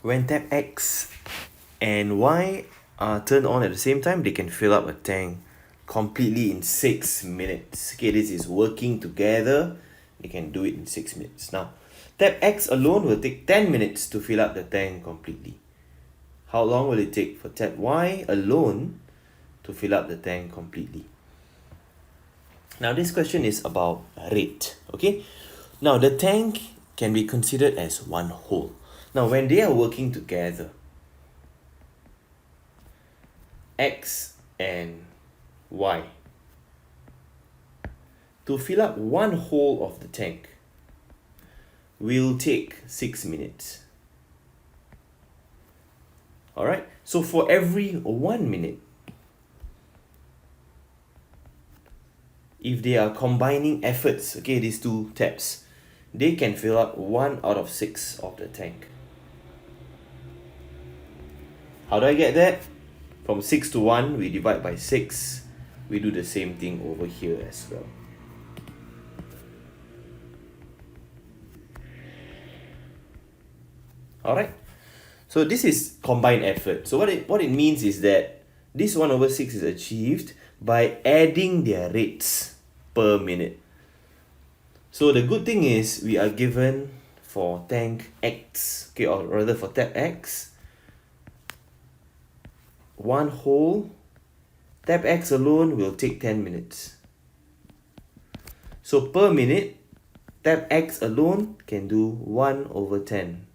When tap X and Y are turned on at the same time, they can fill up a tank completely in 6 minutes. Okay, this is working together. They can do it in 6 minutes. Now, tap X alone will take 10 minutes to fill up the tank completely. How long will it take for tap Y alone to fill up the tank completely? Now, this question is about rate. Okay, now the tank can be considered as one whole. Now, when they are working together, X and Y, to fill up one whole of the tank will take 6 minutes. Alright, so for every 1 minute, if they are combining efforts, okay, these two taps, they can fill up 1 out of 6 of the tank. How do I get that? From 6 to 1, we divide by 6. We do the same thing over here as well. Alright, so this is combined effort. So what it means is that this 1 over 6 is achieved by adding their rates per minute. So the good thing is we are given for tank X, okay, or rather for tap X, one whole, tap X alone will take 10 minutes. So per minute, tap X alone can do 1 over 10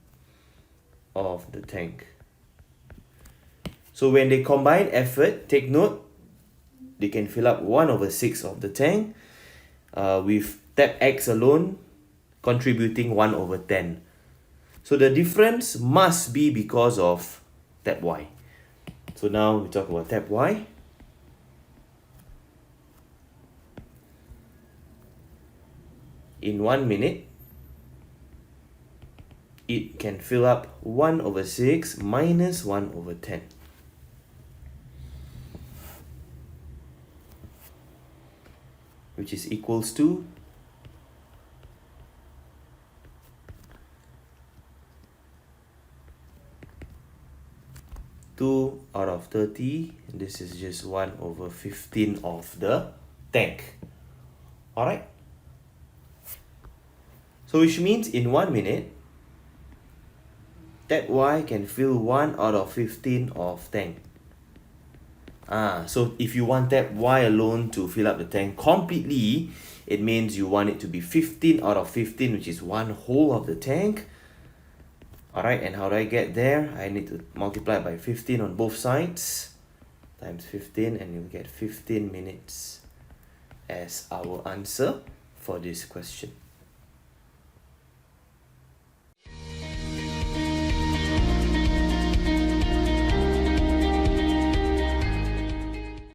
of the tank. So when they combine effort, take note, they can fill up 1 over 6 of the tank, with tap X alone contributing 1 over 10. So the difference must be because of tap Y. So now we talk about tap Y. In 1 minute, it can fill up 1 over 6 minus 1 over 10. Which is equals to 2 out of 30. This is just 1 over 15 of the tank. Alright? So which means in 1 minute, tap Y can fill 1 out of 15 of tank. So if you want tap Y alone to fill up the tank completely, it means you want it to be 15 out of 15, which is 1 whole of the tank. Alright, and how do I get there? I need to multiply by 15 on both sides, times 15, and you'll get 15 minutes as our answer for this question.